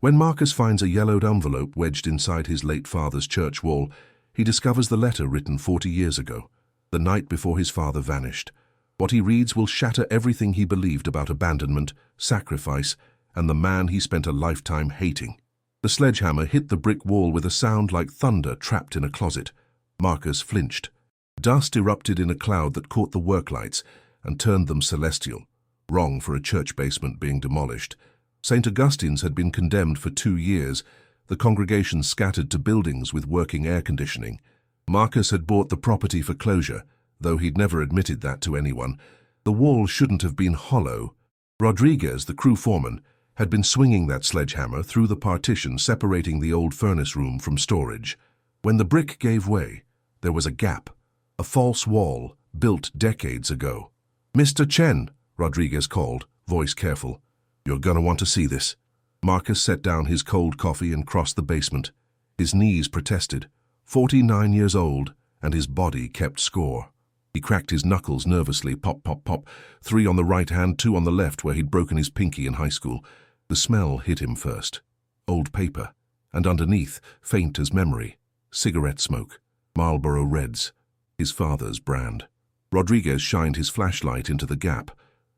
When Marcus finds a yellowed envelope wedged inside his late father's church wall, he discovers the letter written 40 years ago, the night before his father vanished. What he reads will shatter everything he believed about abandonment, sacrifice, and the man he spent a lifetime hating. The sledgehammer hit the brick wall with a sound like thunder trapped in a closet. Marcus flinched. Dust erupted in a cloud that caught the work lights and turned them celestial. Wrong for a church basement being demolished. St. Augustine's had been condemned for 2 years, the congregation scattered to buildings with working air conditioning. Marcus had bought the property for closure, though he'd never admitted that to anyone. The wall shouldn't have been hollow. Rodriguez, the crew foreman, had been swinging that sledgehammer through the partition separating the old furnace room from storage. When the brick gave way, there was a gap, a false wall built decades ago. "Mr. Chen," Rodriguez called, voice careful. "You're gonna want to see this." Marcus set down his cold coffee and crossed the basement. His knees protested. 49 years old, and his body kept score. He cracked his knuckles nervously, pop, pop, pop, 3 on the right hand, 2 on the left where he'd broken his pinky in high school. The smell hit him first. Old paper, and underneath, faint as memory, cigarette smoke, Marlboro Reds, his father's brand. Rodriguez shined his flashlight into the gap.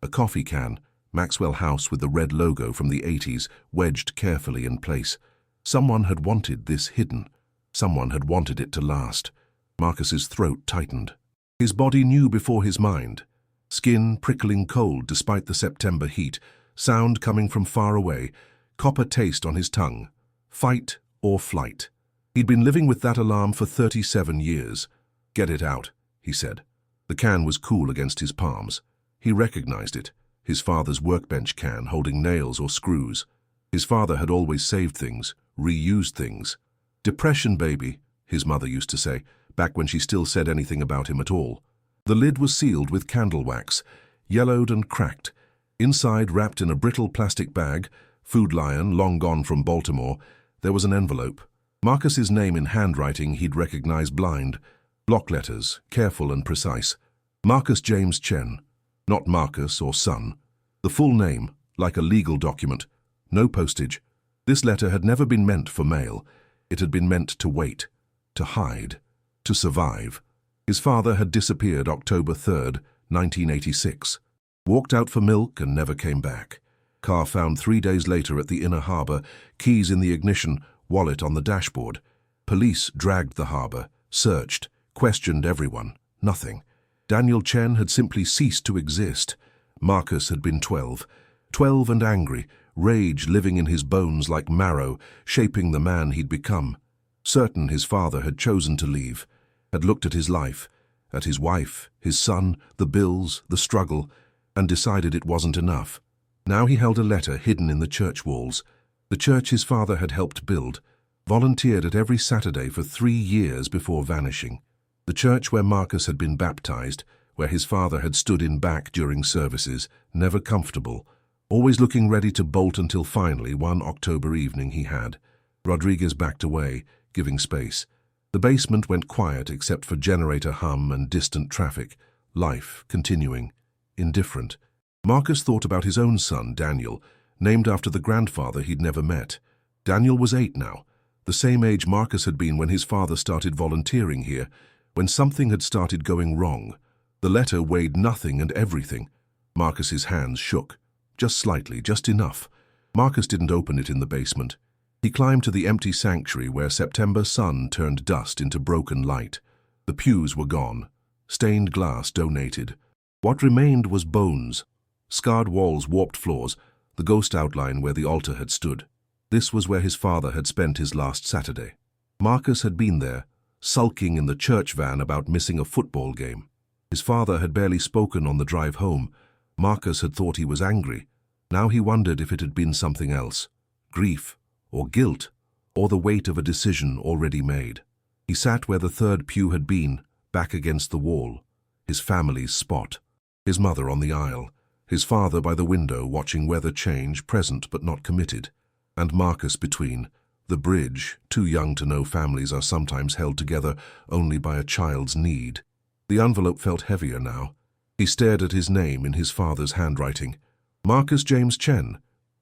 A coffee can, Maxwell House with the red logo from the 80s, wedged carefully in place. Someone had wanted this hidden. Someone had wanted it to last. Marcus's throat tightened. His body knew before his mind. Skin prickling cold despite the September heat, sound coming from far away, copper taste on his tongue. Fight or flight. He'd been living with that alarm for 37 years. "Get it out," he said. The can was cool against his palms. He recognized it, his father's workbench can holding nails or screws. His father had always saved things, reused things. "Depression, baby," his mother used to say, back when she still said anything about him at all. The lid was sealed with candle wax, yellowed and cracked. Inside, wrapped in a brittle plastic bag, Food Lion, long gone from Baltimore, there was an envelope. Marcus's name in handwriting he'd recognize blind. Block letters, careful and precise. Marcus James Chen. Not Marcus or son. The full name, like a legal document. No postage. This letter had never been meant for mail. It had been meant to wait, to hide, to survive. His father had disappeared October 3rd, 1986. Walked out for milk and never came back. Car found 3 days later at the inner harbor, keys in the ignition, wallet on the dashboard. Police dragged the harbor, searched, questioned everyone. Nothing. Daniel Chen had simply ceased to exist. Marcus had been 12. 12 and angry, rage living in his bones like marrow, shaping the man he'd become. Certain his father had chosen to leave, had looked at his life, at his wife, his son, the bills, the struggle, and decided it wasn't enough. Now he held a letter hidden in the church walls. The church his father had helped build, volunteered at every Saturday for 3 years before vanishing. The church where Marcus had been baptized, where his father had stood in back during services, never comfortable, always looking ready to bolt until finally one October evening he had. Rodriguez backed away, giving space. The basement went quiet except for generator hum and distant traffic. Life continuing. Indifferent. Marcus thought about his own son, Daniel, named after the grandfather he'd never met. Daniel was 8 now, the same age Marcus had been when his father started volunteering here, when something had started going wrong. The letter weighed nothing and everything. Marcus's hands shook. Just slightly, just enough. Marcus didn't open it in the basement. He climbed to the empty sanctuary where September sun turned dust into broken light. The pews were gone. Stained glass donated. What remained was bones. Scarred walls, warped floors, the ghost outline where the altar had stood. This was where his father had spent his last Saturday. Marcus had been there, sulking in the church van about missing a football game. His father had barely spoken on the drive home. Marcus had thought he was angry. Now he wondered if it had been something else. Grief, or guilt, or the weight of a decision already made. He sat where the third pew had been, back against the wall. His family's spot. His mother on the aisle. His father by the window watching weather change, present but not committed. And Marcus between. The bridge, too young to know families are sometimes held together only by a child's need. The envelope felt heavier now. He stared at his name in his father's handwriting. Marcus James Chen.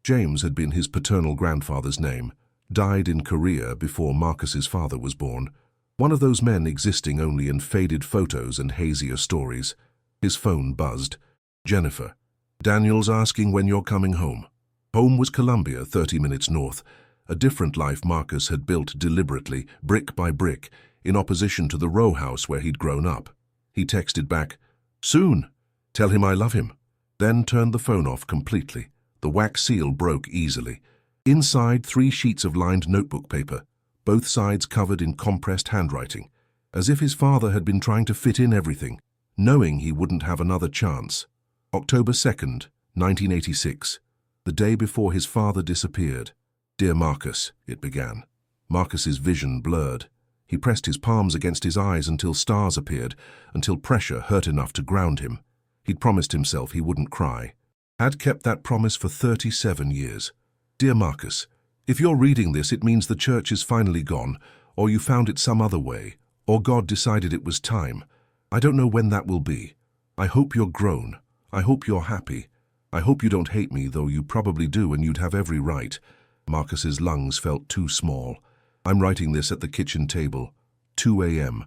James had been his paternal grandfather's name, died in Korea before Marcus's father was born. One of those men existing only in faded photos and hazier stories. His phone buzzed. Jennifer. Daniel's asking when you're coming home. Home was Columbia, 30 minutes north. A different life Marcus had built deliberately, brick by brick, in opposition to the row house where he'd grown up. He texted back, "Soon. Tell him I love him." Then turned the phone off completely. The wax seal broke easily. Inside, 3 sheets of lined notebook paper, both sides covered in compressed handwriting, as if his father had been trying to fit in everything, knowing he wouldn't have another chance. October 2nd, 1986, the day before his father disappeared. "Dear Marcus," it began. Marcus's vision blurred. He pressed his palms against his eyes until stars appeared, until pressure hurt enough to ground him. He'd promised himself he wouldn't cry. Had kept that promise for 37 years. "Dear Marcus, if you're reading this, it means the church is finally gone, or you found it some other way, or God decided it was time. I don't know when that will be. I hope you're grown. I hope you're happy. I hope you don't hate me, though you probably do and you'd have every right." Marcus's lungs felt too small. "I'm writing this at the kitchen table. 2 a.m.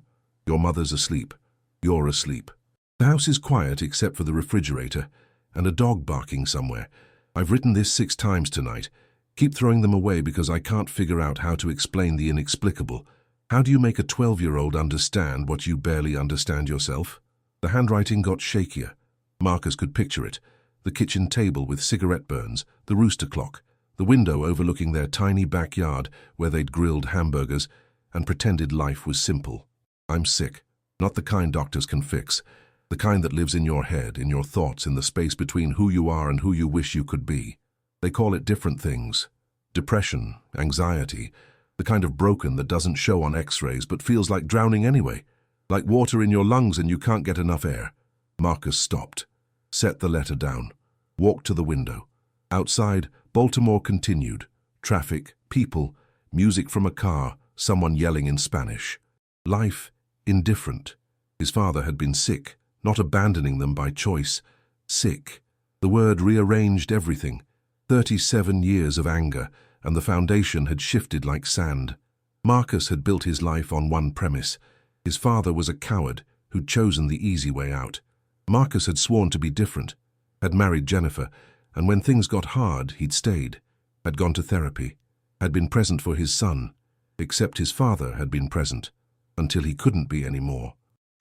Your mother's asleep. You're asleep. The house is quiet except for the refrigerator and a dog barking somewhere. I've written this 6 times tonight. Keep throwing them away because I can't figure out how to explain the inexplicable. How do you make a 12-year-old understand what you barely understand yourself?" The handwriting got shakier. Marcus could picture it. The kitchen table with cigarette burns, the rooster clock, the window overlooking their tiny backyard where they'd grilled hamburgers and pretended life was simple. "I'm sick. Not the kind doctors can fix. The kind that lives in your head, in your thoughts, in the space between who you are and who you wish you could be. They call it different things. Depression, anxiety, the kind of broken that doesn't show on x-rays but feels like drowning anyway. Like water in your lungs and you can't get enough air." Marcus stopped, set the letter down, walked to the window. Outside, Baltimore continued. Traffic, people, music from a car, someone yelling in Spanish. Life, indifferent. His father had been sick, not abandoning them by choice. Sick. The word rearranged everything. 37 years of anger, and the foundation had shifted like sand. Marcus had built his life on one premise. His father was a coward who'd chosen the easy way out. Marcus had sworn to be different, had married Jennifer, and when things got hard, he'd stayed, had gone to therapy, had been present for his son, except his father had been present, until he couldn't be anymore.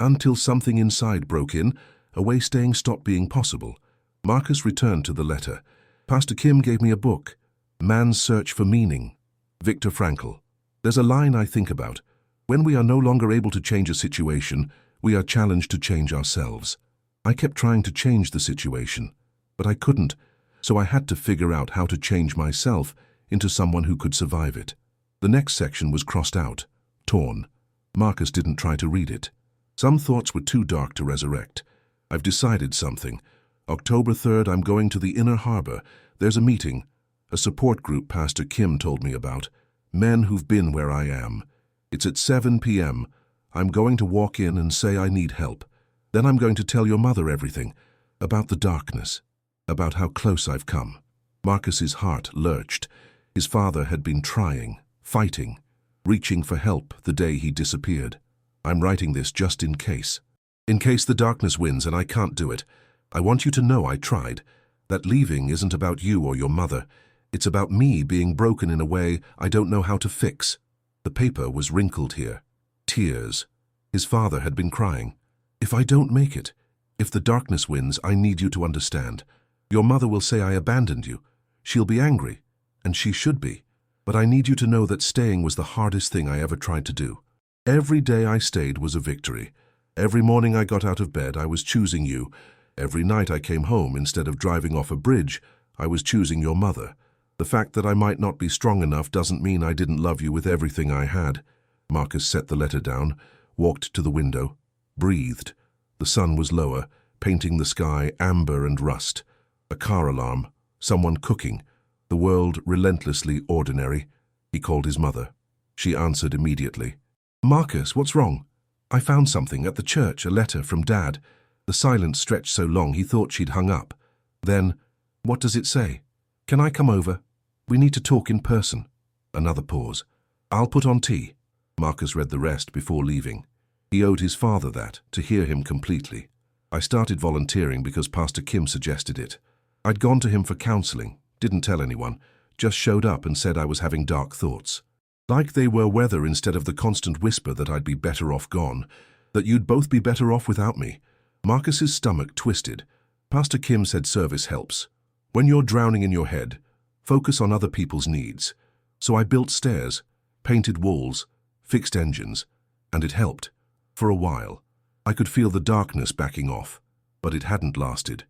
Until something inside broke in, a way staying stopped being possible. Marcus returned to the letter. "Pastor Kim gave me a book, Man's Search for Meaning. Viktor Frankl. There's a line I think about. When we are no longer able to change a situation, we are challenged to change ourselves. I kept trying to change the situation, but I couldn't, so I had to figure out how to change myself into someone who could survive it." The next section was crossed out, torn. Marcus didn't try to read it. Some thoughts were too dark to resurrect. "I've decided something. October 3rd, I'm going to the Inner Harbor. There's a meeting, a support group Pastor Kim told me about, men who've been where I am. It's at 7 p.m. I'm going to walk in and say I need help. Then I'm going to tell your mother everything, about the darkness, about how close I've come." Marcus's heart lurched. His father had been trying, fighting, reaching for help the day he disappeared. "I'm writing this just in case. In case the darkness wins and I can't do it. I want you to know I tried. That leaving isn't about you or your mother. It's about me being broken in a way I don't know how to fix." The paper was wrinkled here. Tears. His father had been crying. "If I don't make it, if the darkness wins, I need you to understand. Your mother will say I abandoned you. She'll be angry, and she should be. But I need you to know that staying was the hardest thing I ever tried to do. Every day I stayed was a victory. Every morning I got out of bed, I was choosing you. Every night I came home, instead of driving off a bridge, I was choosing your mother. The fact that I might not be strong enough doesn't mean I didn't love you with everything I had." Marcus set the letter down, walked to the window, breathed. The sun was lower, painting the sky amber and rust. A car alarm, someone cooking, the world relentlessly ordinary. He called his mother. She answered immediately. "Marcus, what's wrong?" "I found something at the church, a letter from Dad." The silence stretched so long he thought she'd hung up. Then, "What does it say?" Can I come over? We need to talk in person. Another pause. I'll put on tea. Marcus read the rest before leaving. He owed his father that, to hear him completely. I started volunteering because Pastor Kim suggested it. I'd gone to him for counseling, didn't tell anyone, just showed up and said I was having dark thoughts. Like they were weather instead of the constant whisper that I'd be better off gone, that you'd both be better off without me. Marcus's stomach twisted. Pastor Kim said service helps. When you're drowning in your head, focus on other people's needs. So I built stairs, painted walls, fixed engines, and it helped. For a while, I could feel the darkness backing off, but it hadn't lasted.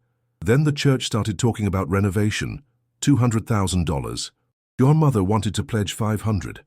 Then the church started talking about renovation, $200,000. Your mother wanted to pledge $500,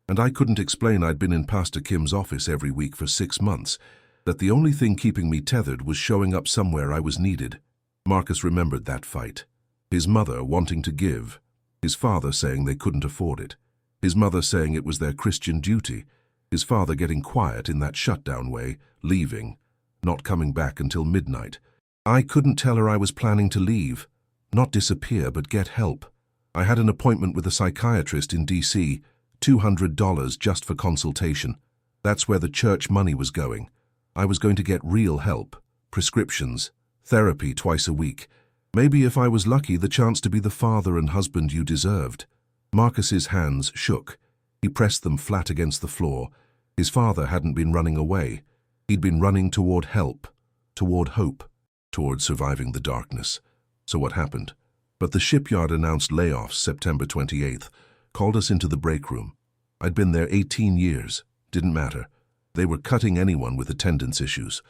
and I couldn't explain I'd been in Pastor Kim's office every week for 6 months, that the only thing keeping me tethered was showing up somewhere I was needed. Marcus remembered that fight. His mother wanting to give, his father saying they couldn't afford it, his mother saying it was their Christian duty, his father getting quiet in that shutdown way, leaving, not coming back until midnight. I couldn't tell her I was planning to leave, not disappear but get help. I had an appointment with a psychiatrist in D.C., $200 just for consultation. That's where the church money was going. I was going to get real help, prescriptions, therapy twice a week. Maybe if I was lucky, the chance to be the father and husband you deserved. Marcus's hands shook. He pressed them flat against the floor. His father hadn't been running away. He'd been running toward help, toward hope, toward surviving the darkness. So what happened? But the shipyard announced layoffs September 28th, called us into the break room. I'd been there 18 years. Didn't matter. They were cutting anyone with attendance issues.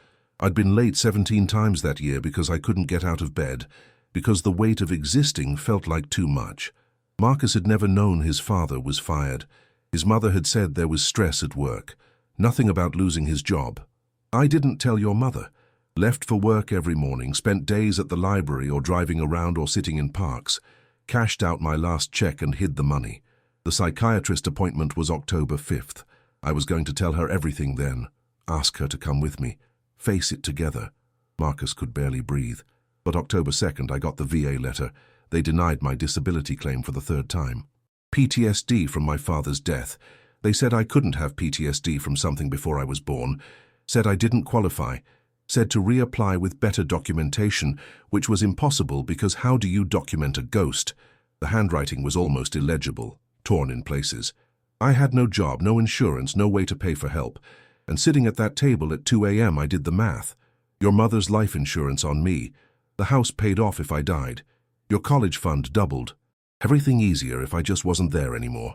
I'd been late 17 times that year because I couldn't get out of bed, because the weight of existing felt like too much. Marcus had never known his father was fired. His mother had said there was stress at work. Nothing about losing his job. I didn't tell your mother. Left for work every morning, spent days at the library or driving around or sitting in parks. Cashed out my last check and hid the money. The psychiatrist appointment was October 5th. I was going to tell her everything then. Ask her to come with me. Face it together. Marcus could barely breathe. But October 2nd, I got the VA letter. They denied my disability claim for the 3rd time. PTSD from my father's death. They said I couldn't have PTSD from something before I was born. Said I didn't qualify. Said to reapply with better documentation, which was impossible because how do you document a ghost? The handwriting was almost illegible, torn in places. I had no job, no insurance, no way to pay for help. And sitting at that table at 2 a.m. I did the math. Your mother's life insurance on me. The house paid off if I died. Your college fund doubled. Everything easier if I just wasn't there anymore.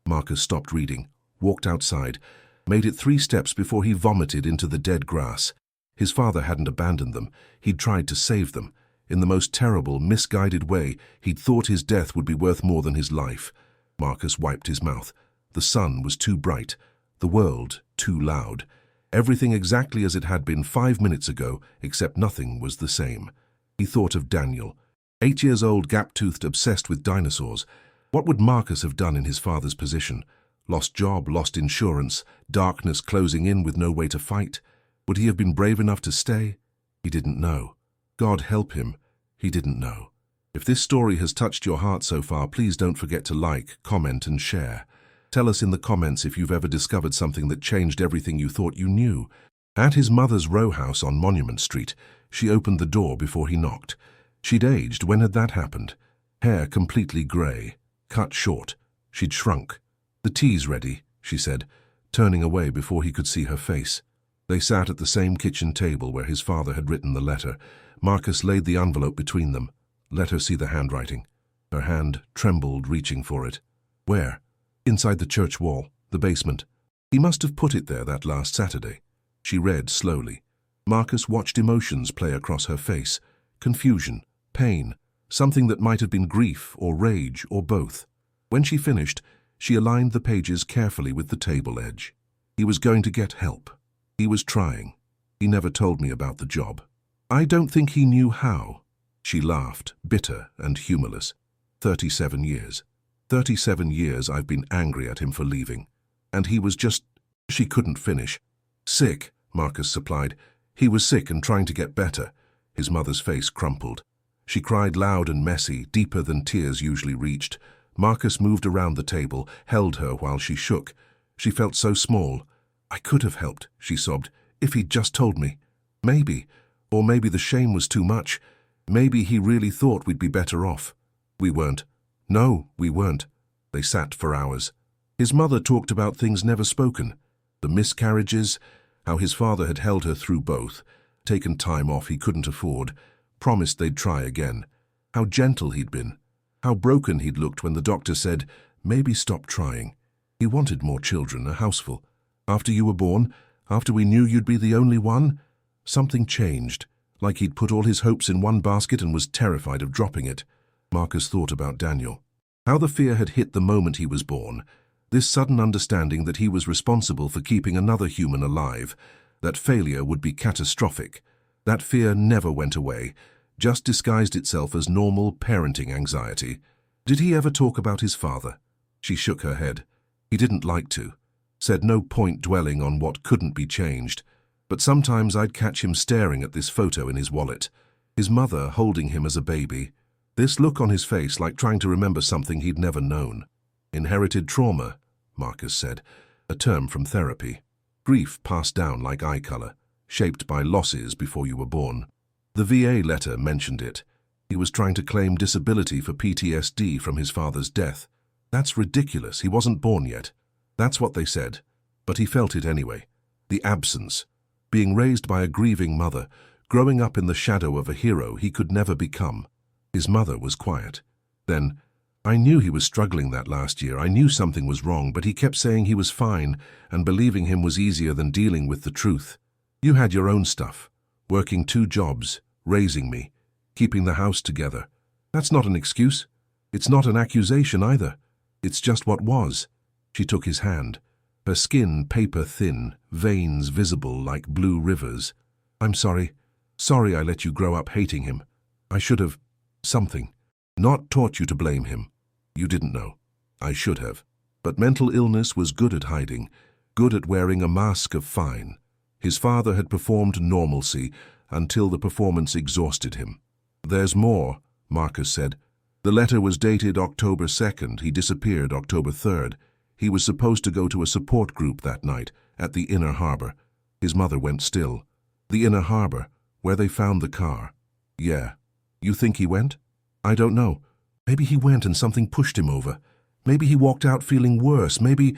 Marcus stopped reading, walked outside, made it 3 steps before he vomited into the dead grass. His father hadn't abandoned them. He'd tried to save them. In the most terrible, misguided way, he'd thought his death would be worth more than his life. Marcus wiped his mouth. The sun was too bright. The world too loud. Everything exactly as it had been 5 minutes ago, except nothing was the same. He thought of Daniel. 8 years old, gap-toothed, obsessed with dinosaurs. What would Marcus have done in his father's position? Lost job, lost insurance, darkness closing in with no way to fight. Would he have been brave enough to stay? He didn't know. God help him. He didn't know. If this story has touched your heart so far, please don't forget to like, comment, and share. Tell us in the comments if you've ever discovered something that changed everything you thought you knew. At his mother's row house on Monument Street, she opened the door before he knocked. She'd aged. When had that happened? Hair completely grey, cut short. She'd shrunk. "The tea's ready," she said, turning away before he could see her face. They sat at the same kitchen table where his father had written the letter. Marcus laid the envelope between them. Let her see the handwriting. Her hand trembled, reaching for it. Where? Inside the church wall, the basement. He must have put it there that last Saturday. She read slowly. Marcus watched emotions play across her face. Confusion, pain, something that might have been grief or rage or both. When she finished, she aligned the pages carefully with the table edge. He was going to get help. He was trying. He never told me about the job. I don't think he knew how. She laughed, bitter and humorless. 37 years. 37 years I've been angry at him for leaving. And he was just... She couldn't finish. Sick, Marcus supplied. He was sick and trying to get better. His mother's face crumpled. She cried loud and messy, deeper than tears usually reached. Marcus moved around the table, held her while she shook. She felt so small. "I could have helped," she sobbed, "if he'd just told me. Maybe. Or maybe the shame was too much. Maybe he really thought we'd be better off." "We weren't." "No, we weren't." They sat for hours. His mother talked about things never spoken. The miscarriages, how his father had held her through both, taken time off he couldn't afford, promised they'd try again. How gentle he'd been. How broken he'd looked when the doctor said, "Maybe stop trying." He wanted more children, a houseful. After you were born, after we knew you'd be the only one, something changed, like he'd put all his hopes in one basket and was terrified of dropping it. Marcus thought about Daniel. How the fear had hit the moment he was born. This sudden understanding that he was responsible for keeping another human alive, that failure would be catastrophic. That fear never went away, just disguised itself as normal parenting anxiety. Did he ever talk about his father? She shook her head. He didn't like to. Said no point dwelling on what couldn't be changed. But sometimes I'd catch him staring at this photo in his wallet. His mother holding him as a baby. This look on his face like trying to remember something he'd never known. Inherited trauma, Marcus said, a term from therapy. Grief passed down like eye color, shaped by losses before you were born. The VA letter mentioned it. He was trying to claim disability for PTSD from his father's death. That's ridiculous, he wasn't born yet. That's what they said. But he felt it anyway. The absence. Being raised by a grieving mother, growing up in the shadow of a hero he could never become. His mother was quiet. Then, "I knew he was struggling that last year. I knew something was wrong, but he kept saying he was fine, and believing him was easier than dealing with the truth. You had your own stuff, working 2 jobs, raising me, keeping the house together. That's not an excuse. It's not an accusation either. It's just what was." She took his hand, her skin paper-thin, veins visible like blue rivers. "I'm sorry. Sorry I let you grow up hating him. I should have... something. Not taught you to blame him. You didn't know. I should have. But mental illness was good at hiding, good at wearing a mask of fine. His father had performed normalcy until the performance exhausted him. There's more," Marcus said. "The letter was dated October 2nd. He disappeared October 3rd. He was supposed to go to a support group that night at the Inner Harbor." His mother went still. "The Inner Harbor, where they found the car." "Yeah. You think he went?" "I don't know. Maybe he went and something pushed him over. Maybe he walked out feeling worse. Maybe..."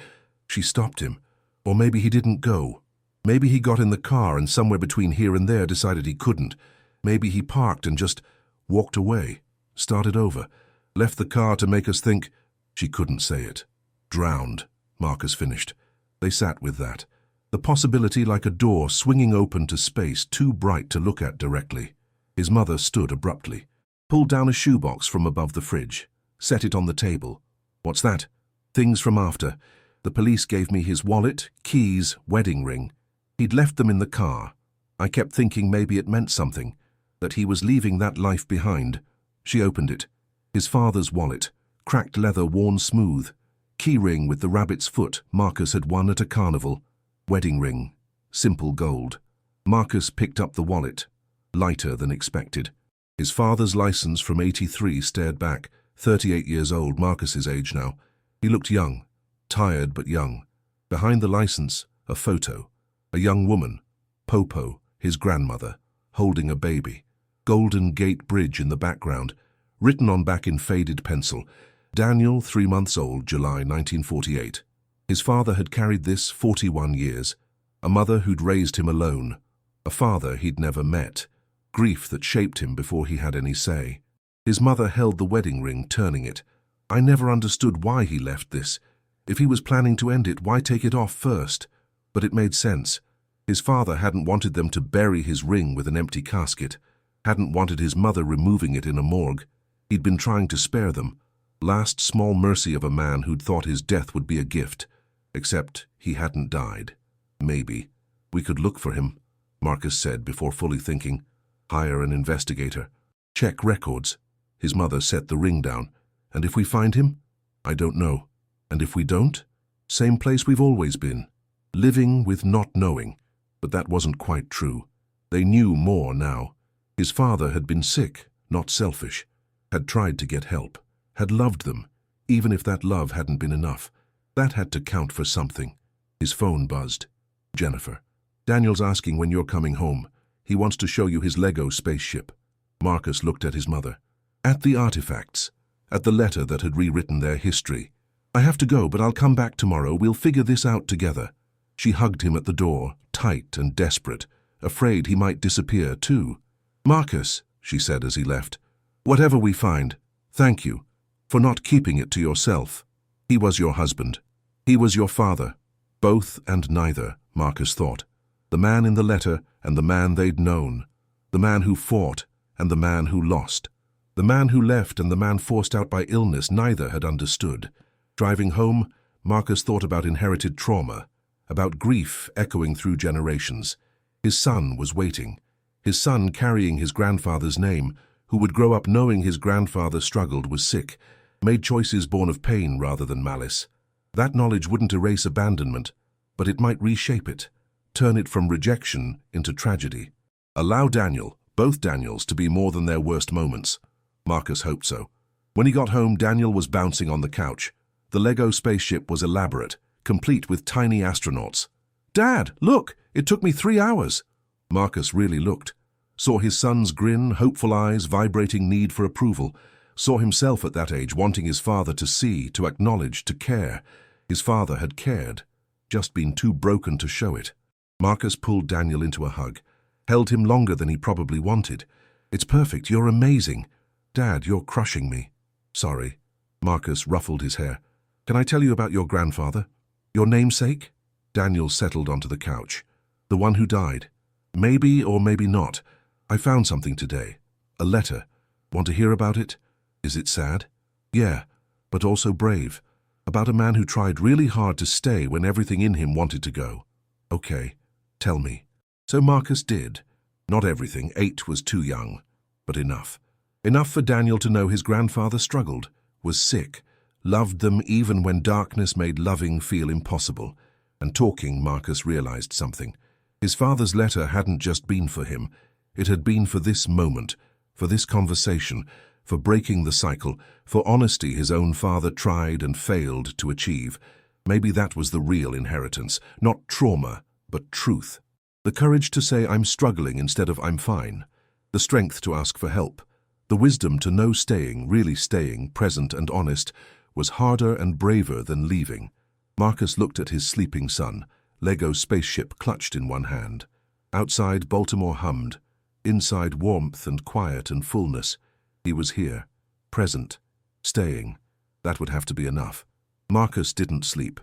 She stopped him. "Or maybe he didn't go. Maybe he got in the car and somewhere between here and there decided he couldn't. Maybe he parked and just walked away, started over, left the car to make us think..." She couldn't say it. "Drowned," Marcus finished. They sat with that. The possibility like a door swinging open to space too bright to look at directly. His mother stood abruptly, pulled down a shoebox from above the fridge, set it on the table. "What's that?" "Things from after. The police gave me his wallet, keys, wedding ring. He'd left them in the car. I kept thinking maybe it meant something, that he was leaving that life behind." She opened it. His father's wallet, cracked leather worn smooth. Key ring with the rabbit's foot Marcus had won at a carnival. Wedding ring, simple gold. Marcus picked up the wallet, lighter than expected. His father's license from '83 stared back, 38 years old, Marcus's age now. He looked young, tired but young. Behind the license, a photo. A young woman, Popo, his grandmother, holding a baby. Golden Gate Bridge in the background, written on back in faded pencil. Daniel, 3 months old, July 1948. His father had carried this 41 years. A mother who'd raised him alone. A father he'd never met. Grief that shaped him before he had any say. His mother held the wedding ring, turning it. "I never understood why he left this. If he was planning to end it, why take it off first?" But it made sense. His father hadn't wanted them to bury his ring with an empty casket. Hadn't wanted his mother removing it in a morgue. He'd been trying to spare them. Last small mercy of a man who'd thought his death would be a gift. Except he hadn't died. "Maybe. We could look for him," Marcus said before fully thinking. "Hire an investigator. Check records." His mother set the ring down. "And if we find him?" "I don't know. And if we don't? Same place we've always been. Living with not knowing." But that wasn't quite true. They knew more now. His father had been sick, not selfish, had tried to get help, had loved them, even if that love hadn't been enough. That had to count for something. His phone buzzed. Jennifer. Daniel's asking when you're coming home. He wants to show you his Lego spaceship. Marcus looked at his mother. At the artifacts. At the letter that had rewritten their history. I have to go, but I'll come back tomorrow. We'll figure this out together. She hugged him at the door, tight and desperate, afraid he might disappear too. Marcus, she said as he left, whatever we find, thank you for not keeping it to yourself. He was your husband. He was your father. Both and neither, Marcus thought. The man in the letter and the man they'd known. The man who fought and the man who lost. The man who left and the man forced out by illness, neither had understood. Driving home, Marcus thought about inherited trauma, about grief echoing through generations. His son was waiting. His son carrying his grandfather's name, who would grow up knowing his grandfather struggled, was sick, made choices born of pain rather than malice. That knowledge wouldn't erase abandonment, but it might reshape it, turn it from rejection into tragedy. Allow Daniel, both Daniels, to be more than their worst moments. Marcus hoped so. When he got home, Daniel was bouncing on the couch. The Lego spaceship was elaborate, complete with tiny astronauts. Dad, look, it took me 3 hours. Marcus really looked. Saw his son's grin, hopeful eyes, vibrating need for approval. Saw himself at that age wanting his father to see, to acknowledge, to care. His father had cared, just been too broken to show it. Marcus pulled Daniel into a hug, held him longer than he probably wanted. It's perfect, you're amazing. Dad, you're crushing me. Sorry. Marcus ruffled his hair. Can I tell you about your grandfather? Your namesake? Daniel settled onto the couch. The one who died. Maybe or maybe not. I found something today. A letter. Want to hear about it? Is it sad? Yeah, but also brave. About a man who tried really hard to stay when everything in him wanted to go. Okay, tell me. So Marcus did. Not everything, 8 was too young. But enough. Enough for Daniel to know his grandfather struggled, was sick, loved them even when darkness made loving feel impossible. And talking, Marcus realized something. His father's letter hadn't just been for him. It had been for this moment, for this conversation, for breaking the cycle, for honesty his own father tried and failed to achieve. Maybe that was the real inheritance, not trauma, but truth. The courage to say I'm struggling instead of I'm fine. The strength to ask for help. The wisdom to know staying, really staying, present and honest, was harder and braver than leaving. Marcus looked at his sleeping son, Lego spaceship clutched in one hand. Outside, Baltimore hummed. Inside, warmth and quiet and fullness. He was here, present, staying. That would have to be enough. Marcus didn't sleep.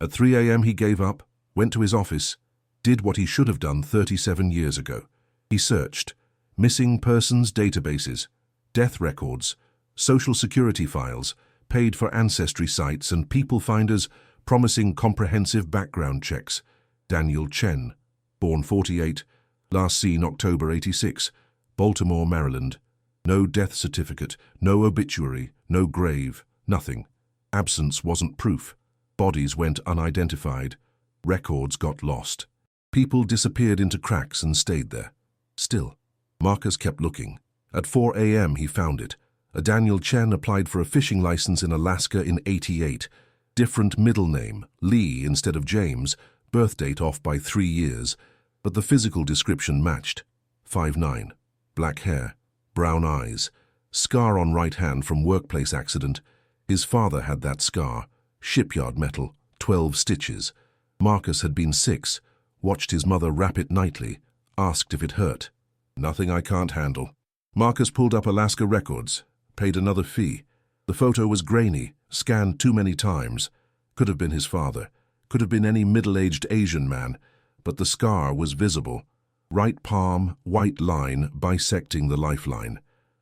At 3 a.m. he gave up, went to his office, did what he should have done 37 years ago. He searched. Missing persons databases, death records, social security files, paid for ancestry sites and people finders promising comprehensive background checks. Daniel Chen, born 48, last seen October 86, Baltimore, Maryland. No death certificate, no obituary, no grave, nothing. Absence wasn't proof. Bodies went unidentified. Records got lost. People disappeared into cracks and stayed there. Still, Marcus kept looking. At 4 a.m. he found it. A Daniel Chen applied for a fishing license in Alaska in '88. Different middle name, Lee instead of James, birth date off by 3 years, but the physical description matched. 5'9", black hair, brown eyes, scar on right hand from workplace accident. His father had that scar, shipyard metal, 12 stitches. Marcus had been 6, watched his mother wrap it nightly, asked if it hurt. Nothing I can't handle. Marcus pulled up Alaska records, paid another fee. The photo was grainy, scanned too many times. Could have been his father, could have been any middle-aged Asian man, but the scar was visible. Right palm, white line bisecting the lifeline.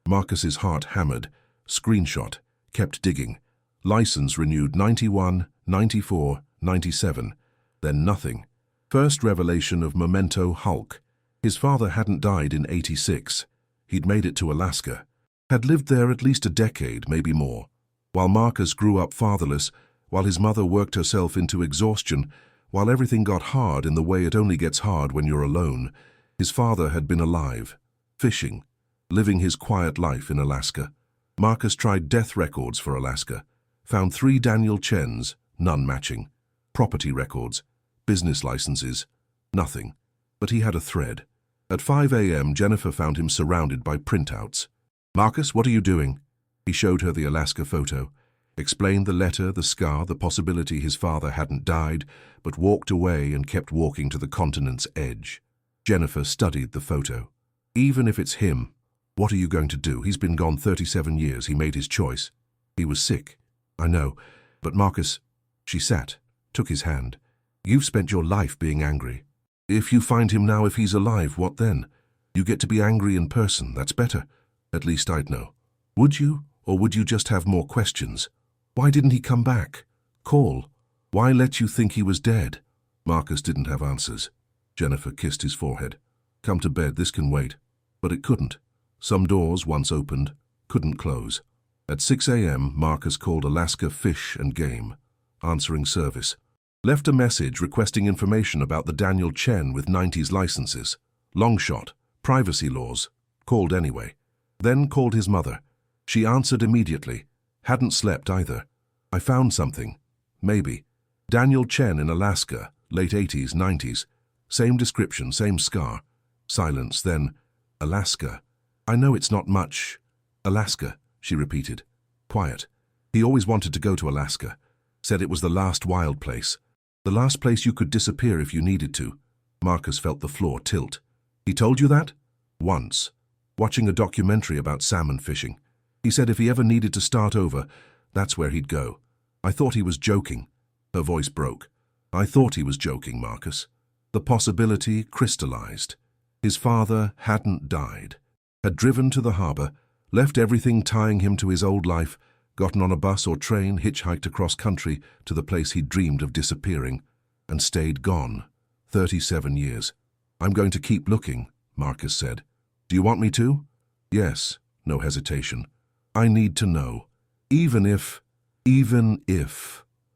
Marcus's heart hammered. Screenshot. Kept digging. License renewed 91, 94, 97. Then nothing. First revelation of Memento Hulk. His father hadn't died in 86. He'd made it to Alaska. Had lived there at least a decade, maybe more. While Marcus grew up fatherless, while his mother worked herself into exhaustion, while everything got hard in the way it only gets hard when you're alone, his father had been alive, fishing, living his quiet life in Alaska. Marcus tried death records for Alaska, found 3 Daniel Chens, none matching, property records, business licenses, nothing. But he had a thread. At 5 a.m., Jennifer found him surrounded by printouts. "Marcus, what are you doing?" He showed her the Alaska photo, explained the letter, the scar, the possibility his father hadn't died, but walked away and kept walking to the continent's edge. Jennifer studied the photo. "Even if it's him, what are you going to do? He's been gone 37 years. He made his choice. He was sick. I know. But Marcus..." She sat, took his hand. "You've spent your life being angry. If you find him now, if he's alive, what then? You get to be angry in person. That's better. At least I'd know. Would you? Or would you just have more questions? Why didn't he come back? Call? Why let you think he was dead?" Marcus didn't have answers. Jennifer kissed his forehead. "Come to bed, this can wait." But it couldn't. Some doors, once opened, couldn't close. At 6 a.m., Marcus called Alaska Fish and Game, answering service. Left a message requesting information about the Daniel Chen with 90s licenses. Long shot, privacy laws. Called anyway. Then called his mother. She answered immediately. Hadn't slept either. "I found something. Maybe. Daniel Chen in Alaska, late 80s, 90s. Same description, same scar." Silence, then, "Alaska. I know it's not much." "Alaska," she repeated. Quiet. He always wanted to go to Alaska. Said it was the last wild place. The last place you could disappear if you needed to. Marcus felt the floor tilt. "He told you that?" "Once. Watching a documentary about salmon fishing. He said if he ever needed to start over, that's where he'd go. I thought he was joking." Her voice broke. "I thought he was joking, Marcus." The possibility crystallized. His father hadn't died. Had driven to the harbor, left everything tying him to his old life, gotten on a bus or train, hitchhiked across country to the place he'd dreamed of disappearing, and stayed gone. 37 years. "I'm going to keep looking," Marcus said. "Do you want me to?" "Yes." No hesitation. "I need to know. Even if..."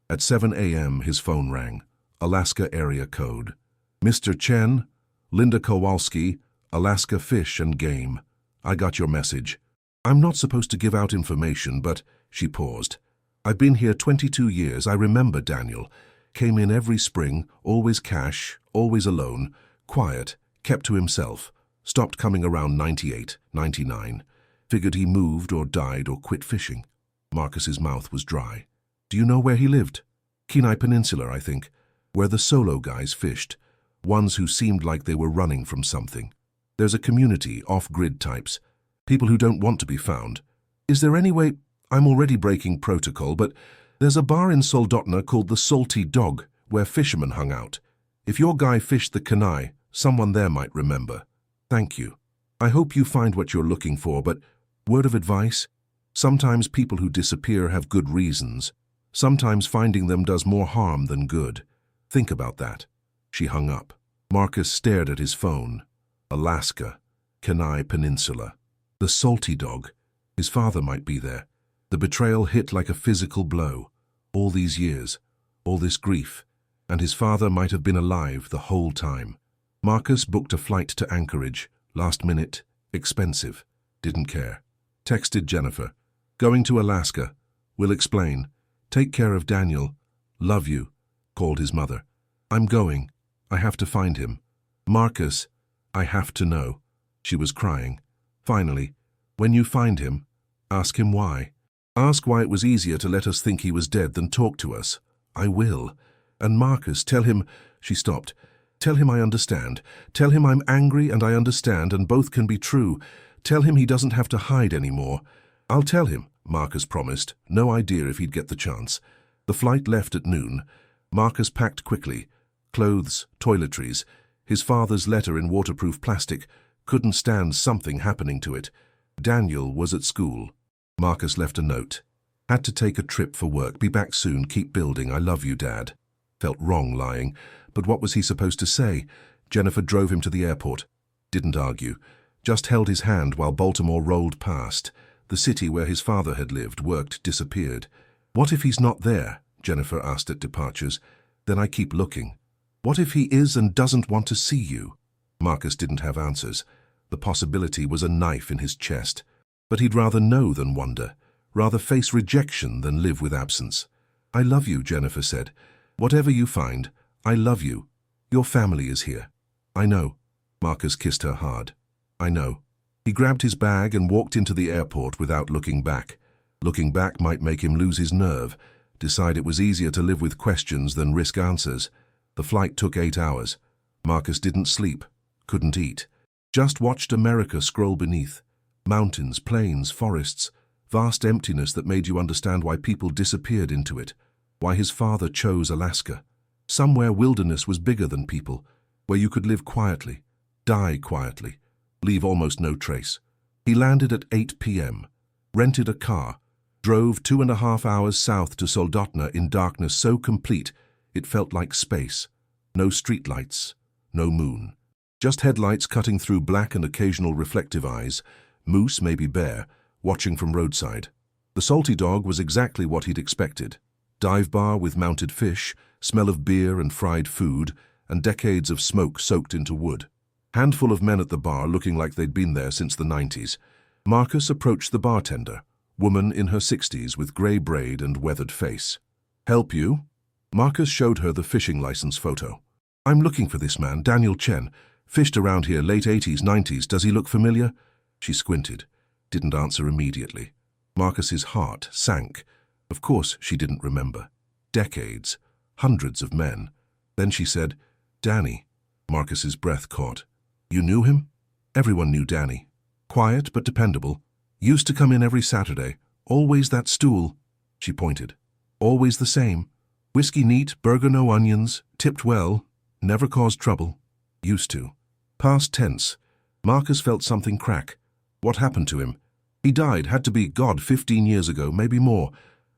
At 7 a.m. his phone rang. Alaska area code. "Mr. Chen, Linda Kowalski, Alaska Fish and Game. I got your message. I'm not supposed to give out information, but..." She paused. "I've been here 22 years. I remember Daniel. Came in every spring, always cash, always alone, quiet, kept to himself. Stopped coming around 98, 99. Figured he moved or died or quit fishing." Marcus's mouth was dry. "Do you know where he lived?" "Kenai Peninsula, I think. Where the solo guys fished. Ones who seemed like they were running from something. There's a community, off-grid types. People who don't want to be found. Is there any way..." "I'm already breaking protocol, but there's a bar in Soldotna called the Salty Dog, where fishermen hung out. If your guy fished the Kenai, someone there might remember." "Thank you. I hope you find what you're looking for, but word of advice? Sometimes people who disappear have good reasons. Sometimes finding them does more harm than good. Think about that." She hung up. Marcus stared at his phone. Alaska, Kenai Peninsula. The Salty Dog. His father might be there. The betrayal hit like a physical blow. All these years, all this grief, and his father might have been alive the whole time. Marcus booked a flight to Anchorage. Last minute, expensive. Didn't care. Texted Jennifer. "Going to Alaska. Will explain. Take care of Daniel. Love you." Called his mother. "I'm going. I have to find him. Marcus, I have to know." She was crying. Finally, "When you find him, ask him why. Ask why it was easier to let us think he was dead than talk to us. I will. And Marcus, tell him..." She stopped. "Tell him I understand. Tell him I'm angry and I understand, and both can be true. Tell him he doesn't have to hide anymore." "I'll tell him," Marcus promised. No idea if he'd get the chance. The flight left at noon. Marcus packed quickly. Clothes, toiletries. His father's letter in waterproof plastic. Couldn't stand something happening to it. Daniel was at school. Marcus left a note. "Had to take a trip for work. Be back soon. Keep building. I love you, Dad." Felt wrong lying. But what was he supposed to say? Jennifer drove him to the airport. Didn't argue. Just held his hand while Baltimore rolled past. The city where his father had lived, worked, disappeared. "What if he's not there?" Jennifer asked at departures. "Then I keep looking." "What if he is and doesn't want to see you?" Marcus didn't have answers. The possibility was a knife in his chest. But he'd rather know than wonder, rather face rejection than live with absence. "I love you," Jennifer said. "Whatever you find, I love you. Your family is here." "I know." Marcus kissed her hard. "I know." He grabbed his bag and walked into the airport without looking back. Looking back might make him lose his nerve, decide it was easier to live with questions than risk answers. The flight took 8 hours. Marcus didn't sleep, couldn't eat. Just watched America scroll beneath. Mountains, plains, forests, vast emptiness that made you understand why people disappeared into it, why his father chose Alaska. Somewhere wilderness was bigger than people, where you could live quietly, die quietly, leave almost no trace. He landed at 8 p.m., rented a car, drove 2.5 hours south to Soldotna in darkness so complete it felt like space. No streetlights, no moon. Just headlights cutting through black and occasional reflective eyes, moose, maybe bear, watching from roadside. The salty dog was exactly what he'd expected. Dive bar with mounted fish, smell of beer and fried food, and decades of smoke soaked into wood. Handful of men at the bar looking like they'd been there since the 90s. Marcus approached the bartender, woman in her 60s with grey braid and weathered face. "Help you?" Marcus showed her the fishing license photo. "I'm looking for this man, Daniel Chen. Fished around here late 80s, 90s. Does he look familiar?" She squinted, didn't answer immediately. Marcus's heart sank. Of course she didn't remember. Decades, hundreds of men. Then she said, "Danny." Marcus's breath caught. "You knew him?" Everyone knew Danny. Quiet but dependable. Used to come in every Saturday. Always that stool. She pointed. Always the same. Whiskey neat, burger no onions, tipped well, never caused trouble. Used to. Past tense. Marcus felt something crack. What happened to him? He died, had to be, God, 15 years ago, maybe more.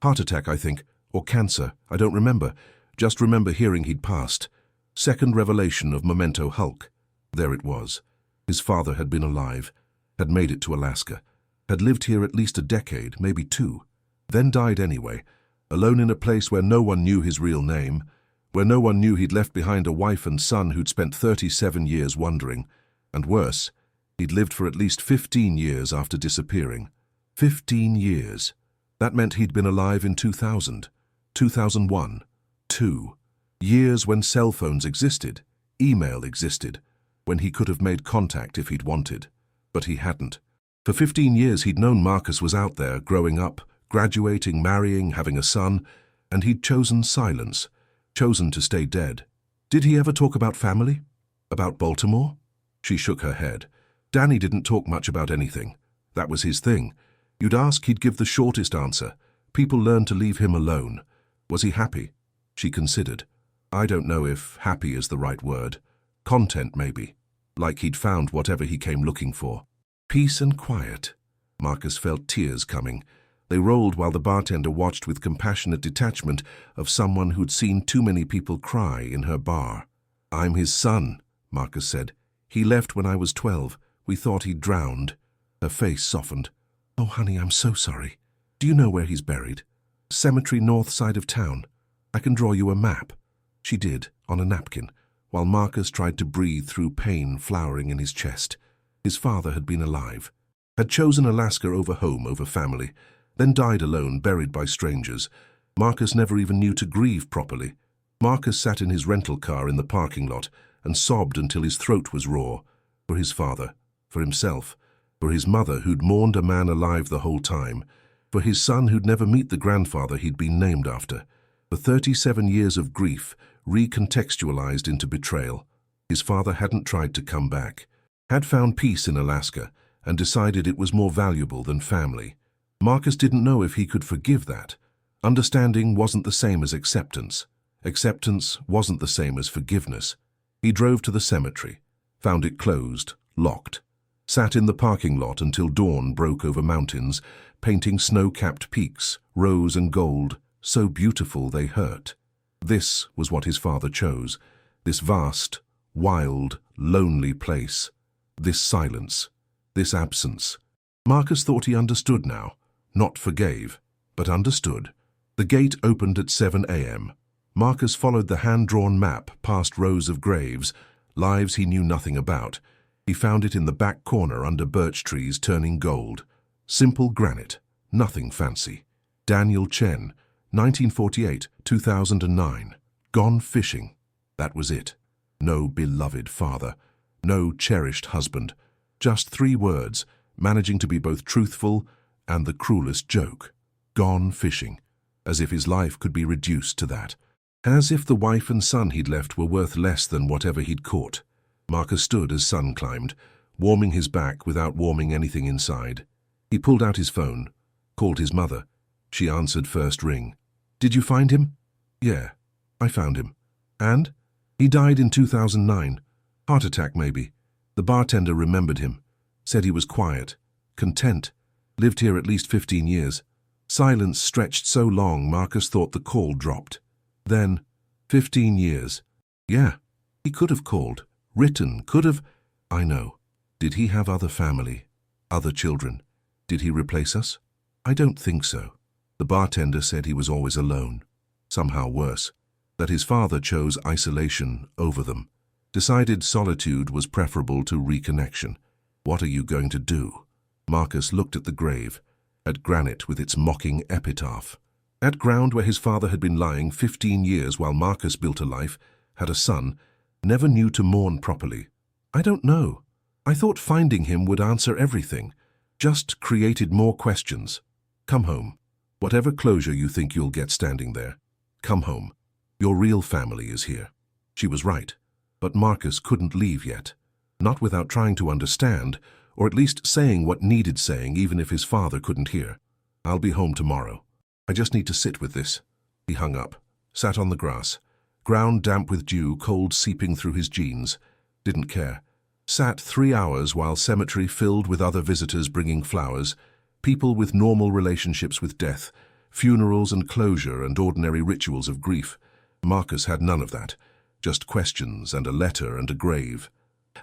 Heart attack, I think, or cancer, I don't remember. Just remember hearing he'd passed. Second revelation of Memento Hulk. There it was. His father had been alive, had made it to Alaska, had lived here at least a decade, maybe 2, then died anyway, alone in a place where no one knew his real name, where no one knew he'd left behind a wife and son who'd spent 37 years wandering, and worse, he'd lived for at least 15 years after disappearing. 15 years. That meant he'd been alive in 2000, 2001, 2. Years when cell phones existed, email existed, when he could have made contact if he'd wanted. But he hadn't. For 15 years he'd known Marcus was out there, growing up, graduating, marrying, having a son, and he'd chosen silence, chosen to stay dead. Did he ever talk about family? About Baltimore? She shook her head. Danny didn't talk much about anything. That was his thing. You'd ask, he'd give the shortest answer. People learned to leave him alone. Was he happy? She considered. I don't know if happy is the right word. Content, maybe. Like he'd found whatever he came looking for. Peace and quiet. Marcus felt tears coming. They rolled while the bartender watched with compassionate detachment of someone who'd seen too many people cry in her bar. "I'm his son," Marcus said. "He left when I was 12. We thought he'd drowned." Her face softened. "Oh, honey, I'm so sorry. Do you know where he's buried?" "Cemetery north side of town. I can draw you a map." She did, on a napkin, while Marcus tried to breathe through pain flowering in his chest. His father had been alive, had chosen Alaska over home, over family, then died alone, buried by strangers. Marcus never even knew to grieve properly. Marcus sat in his rental car in the parking lot and sobbed until his throat was raw. For his father, for himself, for his mother who'd mourned a man alive the whole time, for his son who'd never meet the grandfather he'd been named after. For 37 years of grief, recontextualized into betrayal. His father hadn't tried to come back, had found peace in Alaska, and decided it was more valuable than family. Marcus didn't know if he could forgive that. Understanding wasn't the same as acceptance. Acceptance wasn't the same as forgiveness. He drove to the cemetery, found it closed, locked, sat in the parking lot until dawn broke over mountains, painting snow-capped peaks, rose and gold, so beautiful they hurt. This was what his father chose, this vast, wild, lonely place, this silence, this absence. Marcus thought he understood now, not forgave, but understood. The gate opened at 7 a.m. Marcus followed the hand-drawn map past rows of graves, lives he knew nothing about. He found it in the back corner under birch trees turning gold. Simple granite, nothing fancy. Daniel Chen, 1948-2009. Gone fishing. That was it. No beloved father, no cherished husband. Just 3 words, managing to be both truthful and the cruelest joke. Gone fishing. As if his life could be reduced to that. As if the wife and son he'd left were worth less than whatever he'd caught. Marcus stood as sun climbed, warming his back without warming anything inside. He pulled out his phone, called his mother. She answered first ring. "Did you find him?" "Yeah, I found him." "And?" "He died in 2009. Heart attack, maybe." The bartender remembered him. Said he was quiet, content, lived here at least 15 years. Silence stretched so long Marcus thought the call dropped. Then, 15 years. Yeah, he could have called, written, could have... I know. Did he have other family? Other children? Did he replace us? I don't think so. The bartender said he was always alone. Somehow worse. That his father chose isolation over them. Decided solitude was preferable to reconnection. What are you going to do? Marcus looked at the grave, at granite with its mocking epitaph. At ground where his father had been lying 15 years while Marcus built a life, had a son, never knew to mourn properly. I don't know. I thought finding him would answer everything. Just created more questions. Come home. Whatever closure you think you'll get standing there. Come home. Your real family is here. She was right. But Marcus couldn't leave yet. Not without trying to understand, or at least saying what needed saying even if his father couldn't hear. I'll be home tomorrow. I just need to sit with this. He hung up, sat on the grass. Ground damp with dew, cold seeping through his jeans. Didn't care. Sat 3 hours while cemetery filled with other visitors bringing flowers, people with normal relationships with death, funerals and closure and ordinary rituals of grief. Marcus had none of that. Just questions and a letter and a grave.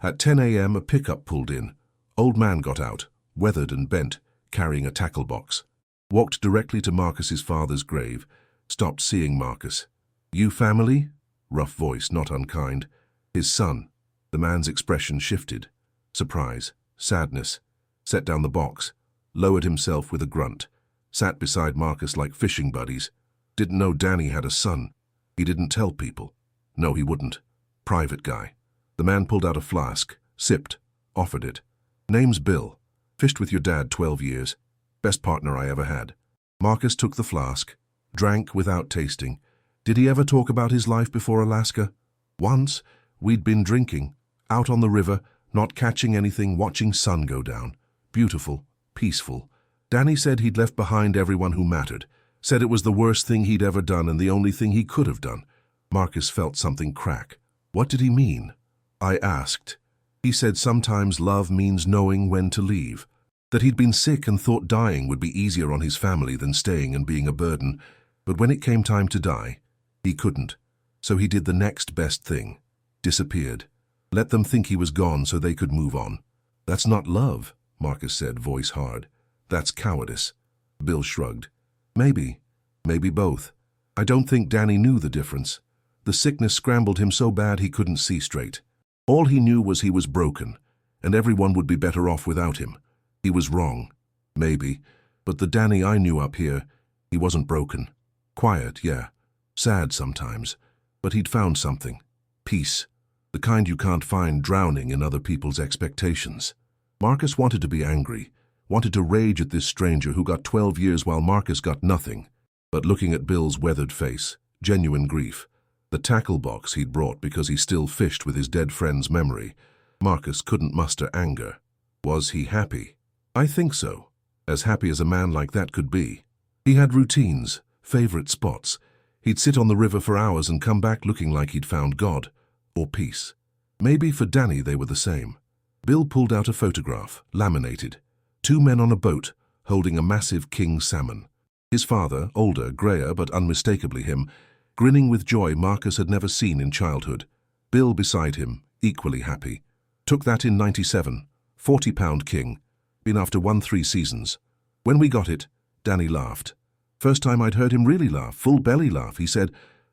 At 10 a.m. a pickup pulled in. Old man got out, weathered and bent, carrying a tackle box. Walked directly to Marcus's father's grave. Stopped seeing Marcus. "You family?" Rough voice, not unkind. His son. The man's expression shifted. Surprise. Sadness. Set down the box. Lowered himself with a grunt. Sat beside Marcus like fishing buddies. Didn't know Danny had a son. He didn't tell people. No, he wouldn't. Private guy. The man pulled out a flask, sipped, offered it. "Name's Bill. Fished with your dad 12 years. Best partner I ever had." Marcus took the flask, drank without tasting. Did he ever talk about his life before Alaska? Once, we'd been drinking, out on the river, not catching anything, watching sun go down. Beautiful, peaceful. Danny said he'd left behind everyone who mattered. Said it was the worst thing he'd ever done and the only thing he could have done. Marcus felt something crack. What did he mean? I asked. He said sometimes love means knowing when to leave. That he'd been sick and thought dying would be easier on his family than staying and being a burden. But when it came time to die, he couldn't. So he did the next best thing. Disappeared. Let them think he was gone so they could move on. That's not love, Marcus said, voice hard. That's cowardice. Bill shrugged. Maybe both. I don't think Danny knew the difference. The sickness scrambled him so bad he couldn't see straight. All he knew was he was broken, and everyone would be better off without him. He was wrong. Maybe. But the Danny I knew up here, he wasn't broken. Quiet, yeah. Sad sometimes. But he'd found something. Peace. The kind you can't find drowning in other people's expectations. Marcus wanted to be angry, wanted to rage at this stranger who got 12 years while Marcus got nothing. But looking at Bill's weathered face, genuine grief, the tackle box he'd brought because he still fished with his dead friend's memory, Marcus couldn't muster anger. Was he happy? I think so. As happy as a man like that could be. He had routines, favorite spots. He'd sit on the river for hours and come back looking like he'd found God, or peace. Maybe for Danny they were the same. Bill pulled out a photograph, laminated. 2 men on a boat, holding a massive king salmon. His father, older, greyer, but unmistakably him, grinning with joy Marcus had never seen in childhood. Bill beside him, equally happy. Took that in '97, 40-pound king. Been after 1-3 seasons. When we got it, Danny laughed. First time I'd heard him really laugh, full belly laugh. He said,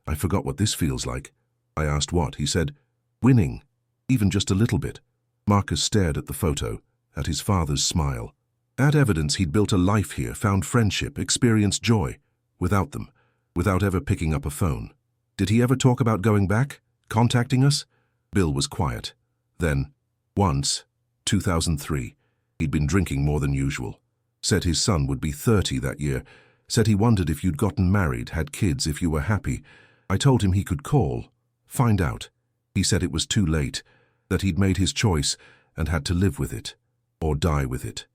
"I forgot what this feels like." I asked what. He said, "Winning. Even just a little bit." Marcus stared at the photo, at his father's smile. At evidence he'd built a life here, found friendship, experienced joy. Without them, without ever picking up a phone. Did he ever talk about going back? Contacting us? Bill was quiet. Then, once, 2003, he'd been drinking more than usual. Said his son would be 30 that year. Said he wondered if you'd gotten married, had kids, if you were happy. I told him he could call, find out. He said it was too late, that he'd made his choice and had to live with it, or die with it.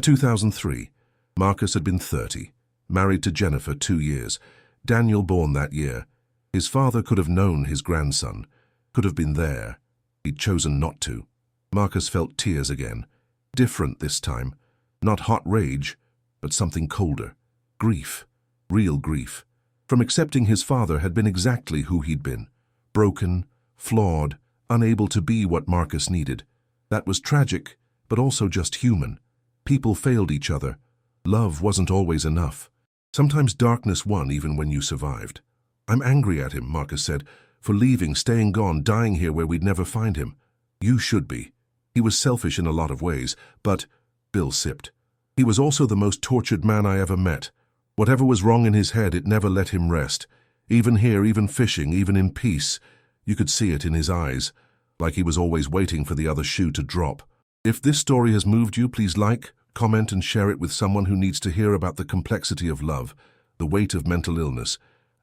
2003, Marcus had been 30, married to Jennifer 2 years, Daniel born that year. His father could have known his grandson, could have been there. He'd chosen not to. Marcus felt tears again, different this time. Not hot rage, but something colder. Grief, real grief. From accepting his father had been exactly who he'd been. Broken, flawed, unable to be what Marcus needed. That was tragic, but also just human. People failed each other. Love wasn't always enough. Sometimes darkness won even when you survived. I'm angry at him, Marcus said, for leaving, staying gone, dying here where we'd never find him. You should be. He was selfish in a lot of ways, but, Bill sipped. He was also the most tortured man I ever met. Whatever was wrong in his head, it never let him rest. Even here, even fishing, even in peace, you could see it in his eyes, like he was always waiting for the other shoe to drop. If this story has moved you, please like, comment and share it with someone who needs to hear about the complexity of love, the weight of mental illness,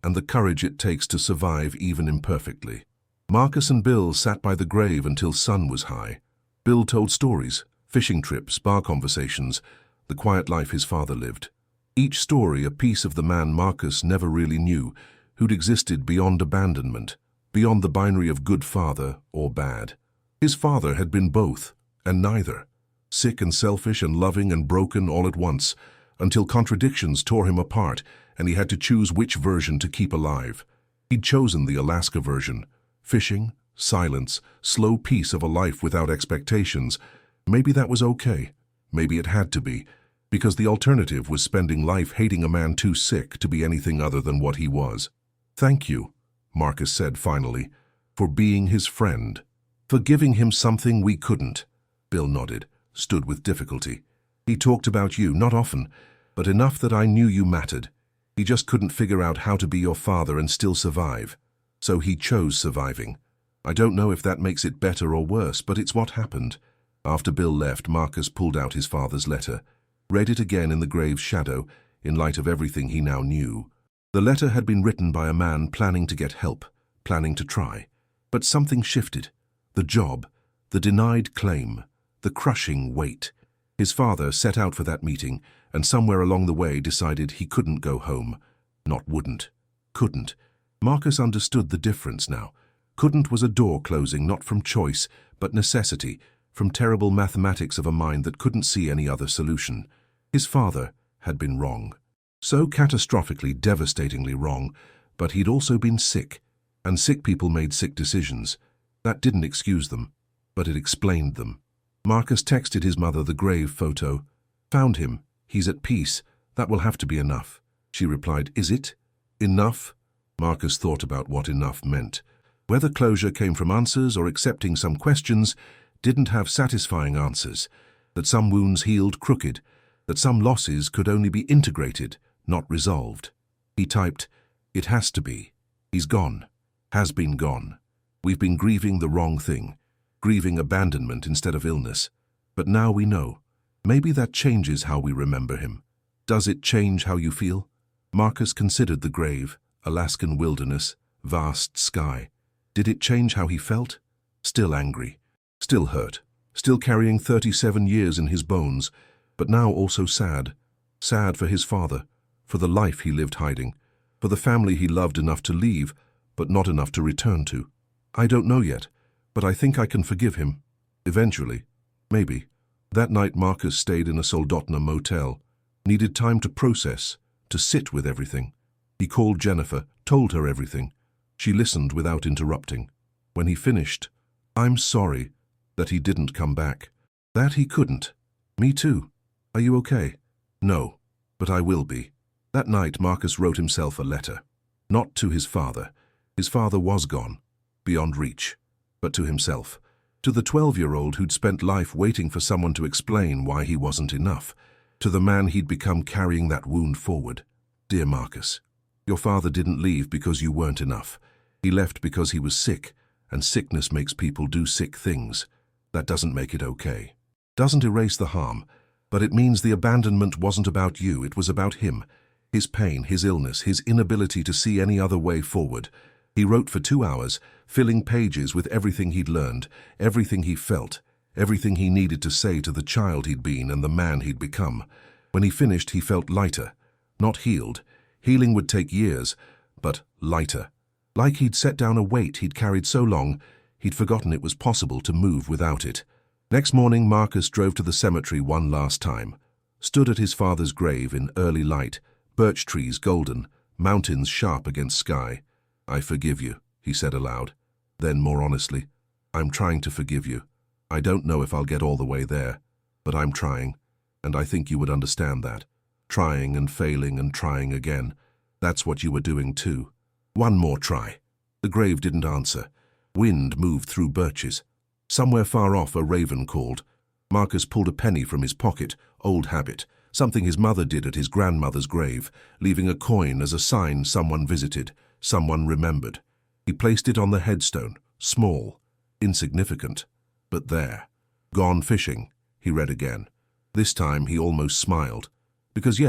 and the courage it takes to survive even imperfectly. Marcus and Bill sat by the grave until sun was high. Bill told stories, fishing trips, bar conversations, the quiet life his father lived. Each story a piece of the man Marcus never really knew, who'd existed beyond abandonment, beyond the binary of good father or bad. His father had been both, and neither. Sick and selfish and loving and broken all at once, until contradictions tore him apart and he had to choose which version to keep alive. He'd chosen the Alaska version. Fishing, silence, slow peace of a life without expectations. Maybe that was okay. Maybe it had to be, because the alternative was spending life hating a man too sick to be anything other than what he was. Thank you, Marcus said finally, for being his friend, for giving him something we couldn't. Bill nodded, stood with difficulty. He talked about you, not often, but enough that I knew you mattered. He just couldn't figure out how to be your father and still survive. So he chose surviving. I don't know if that makes it better or worse, but it's what happened. After Bill left, Marcus pulled out his father's letter, read it again in the grave's shadow, in light of everything he now knew. The letter had been written by a man planning to get help, planning to try. But something shifted. The job, the denied claim, the crushing weight. His father set out for that meeting, and somewhere along the way decided he couldn't go home. Not wouldn't. Couldn't. Marcus understood the difference now. Couldn't was a door closing, not from choice, but necessity, from terrible mathematics of a mind that couldn't see any other solution. His father had been wrong. So catastrophically, devastatingly wrong, but he'd also been sick, and sick people made sick decisions. That didn't excuse them, but it explained them. Marcus texted his mother the grave photo. Found him. He's at peace. That will have to be enough. She replied, Is it? Enough? Marcus thought about what enough meant. Whether closure came from answers or accepting some questions, didn't have satisfying answers. That some wounds healed crooked. That some losses could only be integrated, not resolved. He typed, It has to be. He's gone. Has been gone. We've been grieving the wrong thing. Grieving abandonment instead of illness. But now we know. Maybe that changes how we remember him. Does it change how you feel? Marcus considered the grave, Alaskan wilderness, vast sky. Did it change how he felt? Still angry. Still hurt. Still carrying 37 years in his bones. But now also sad. Sad for his father. For the life he lived hiding. For the family he loved enough to leave, but not enough to return to. I don't know yet. But I think I can forgive him. Eventually. Maybe. That night Marcus stayed in a Soldotna motel. Needed time to process, to sit with everything. He called Jennifer, told her everything. She listened without interrupting. When he finished, I'm sorry that he didn't come back. That he couldn't. Me too. Are you okay? No, but I will be. That night Marcus wrote himself a letter. Not to his father. His father was gone, beyond reach. But to himself, To the 12-year-old who'd spent life waiting for someone to explain why he wasn't enough. To the man he'd become carrying that wound forward. Dear Marcus, your father didn't leave because you weren't enough. He left because he was sick, and sickness makes people do sick things. That doesn't make it okay. Doesn't erase the harm, but it means the abandonment wasn't about you, it was about him. His pain, his illness, his inability to see any other way forward. He wrote for 2 hours, filling pages with everything he'd learned, everything he felt, everything he needed to say to the child he'd been and the man he'd become. When he finished, he felt lighter. Not healed. Healing would take years, but lighter. Like he'd set down a weight he'd carried so long, he'd forgotten it was possible to move without it. Next morning, Marcus drove to the cemetery one last time. Stood at his father's grave in early light, birch trees golden, mountains sharp against sky. I forgive you, he said aloud. Then, more honestly, I'm trying to forgive you. I don't know if I'll get all the way there, but I'm trying, and I think you would understand that. Trying and failing and trying again. That's what you were doing too. One more try. The grave didn't answer. Wind moved through birches. Somewhere far off, a raven called. Marcus pulled a penny from his pocket, old habit, something his mother did at his grandmother's grave, leaving a coin as a sign someone visited, someone remembered. He placed it on the headstone, small, insignificant, but there. Gone fishing, he read again. This time he almost smiled. Because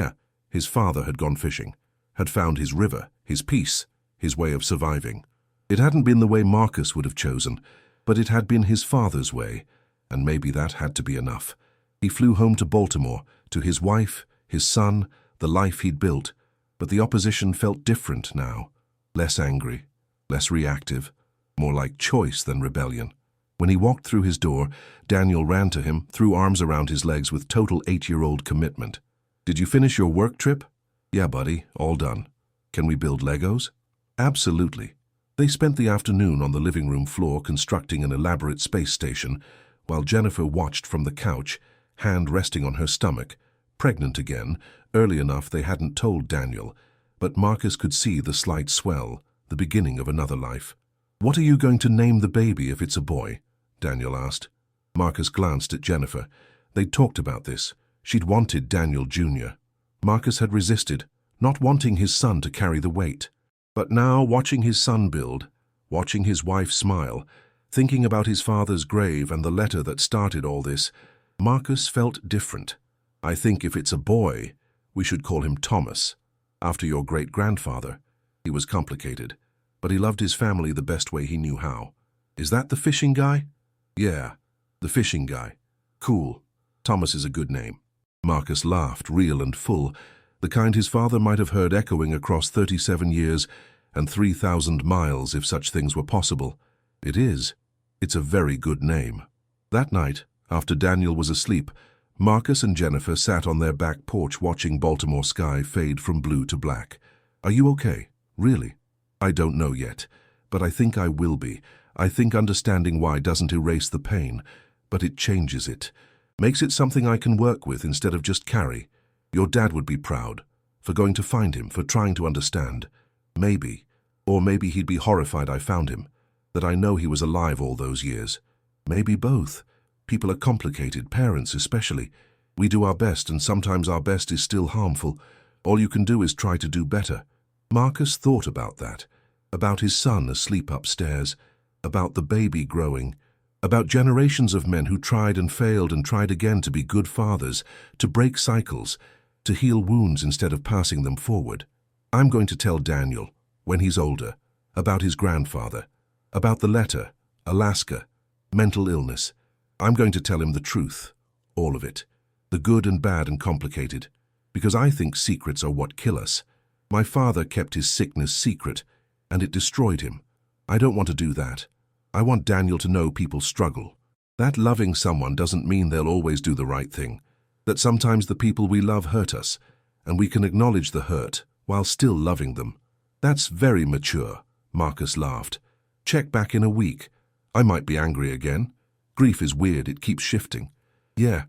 his father had gone fishing, had found his river, his peace, his way of surviving. It hadn't been the way Marcus would have chosen, but it had been his father's way, and maybe that had to be enough. He flew home to Baltimore, to his wife, his son, the life he'd built, but the opposition felt different now. Less angry, less reactive, more like choice than rebellion. When he walked through his door, Daniel ran to him, threw arms around his legs with total 8-year-old commitment. Did you finish your work trip? Yeah, buddy, all done. Can we build Legos? Absolutely. They spent the afternoon on the living room floor constructing an elaborate space station, while Jennifer watched from the couch, hand resting on her stomach, pregnant again, early enough they hadn't told Daniel, but Marcus could see the slight swell, the beginning of another life. What are you going to name the baby if it's a boy? Daniel asked. Marcus glanced at Jennifer. They'd talked about this. She'd wanted Daniel Jr. Marcus had resisted, not wanting his son to carry the weight. But now, watching his son build, watching his wife smile, thinking about his father's grave and the letter that started all this, Marcus felt different. I think if it's a boy, we should call him Thomas, after your great-grandfather. He was complicated, but he loved his family the best way he knew how. Is that the fishing guy? Yeah, the fishing guy. Cool. Thomas is a good name. Marcus laughed, real and full, the kind his father might have heard echoing across 37 years and 3,000 miles if such things were possible. It is. It's a very good name. That night, after Daniel was asleep, Marcus and Jennifer sat on their back porch watching Baltimore sky fade from blue to black. Are you okay? Really? I don't know yet, but I think I will be. I think understanding why doesn't erase the pain, but it changes it. Makes it something I can work with instead of just carry. Your dad would be proud, for going to find him, for trying to understand. Maybe, or maybe he'd be horrified I found him, that I know he was alive all those years. Maybe both. People are complicated, parents especially. We do our best, and sometimes our best is still harmful. All you can do is try to do better. Marcus thought about that, about his son asleep upstairs, about the baby growing, about generations of men who tried and failed and tried again to be good fathers, to break cycles, to heal wounds instead of passing them forward. I'm going to tell Daniel, when he's older, about his grandfather, about the letter, Alaska, mental illness. I'm going to tell him the truth, all of it, the good and bad and complicated, because I think secrets are what kill us. My father kept his sickness secret, and it destroyed him. I don't want to do that. I want Daniel to know people struggle. That loving someone doesn't mean they'll always do the right thing, that sometimes the people we love hurt us, and we can acknowledge the hurt while still loving them. That's very mature, Marcus laughed. Check back in a week. I might be angry again. Grief is weird, it keeps shifting. Yeah,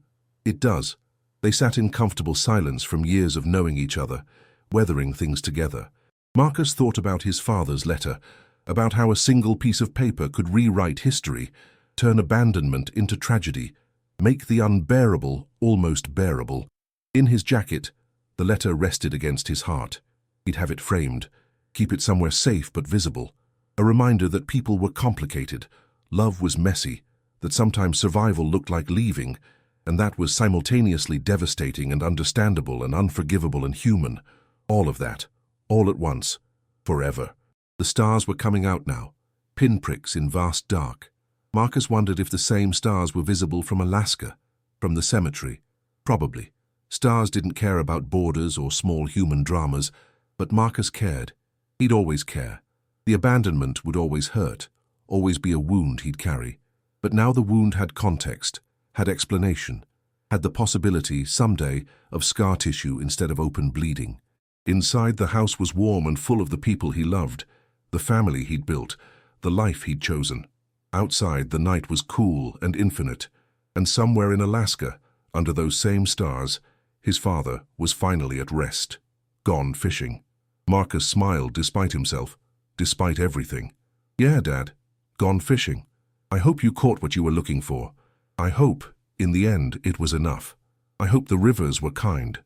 it does. They sat in comfortable silence from years of knowing each other, weathering things together. Marcus thought about his father's letter, about how a single piece of paper could rewrite history, Turn abandonment into tragedy. Make the unbearable almost bearable. In his jacket, the letter rested against his heart. He'd have it framed, keep it somewhere safe but visible. A reminder that people were complicated, love was messy, that sometimes survival looked like leaving, and that was simultaneously devastating and understandable and unforgivable and human. All of that, all at once, forever. The stars were coming out now, pinpricks in vast dark. Marcus wondered if the same stars were visible from Alaska, from the cemetery. Probably. Stars didn't care about borders or small human dramas, but Marcus cared. He'd always care. The abandonment would always hurt, always be a wound he'd carry. But now the wound had context, had explanation, had the possibility, someday, of scar tissue instead of open bleeding. Inside, the house was warm and full of the people he loved, the family he'd built, the life he'd chosen. Outside, the night was cool and infinite, and somewhere in Alaska, under those same stars, his father was finally at rest, gone fishing. Marcus smiled despite himself, despite everything. "Yeah, Dad, gone fishing. I hope you caught what you were looking for. I hope, in the end, it was enough. I hope the rivers were kind.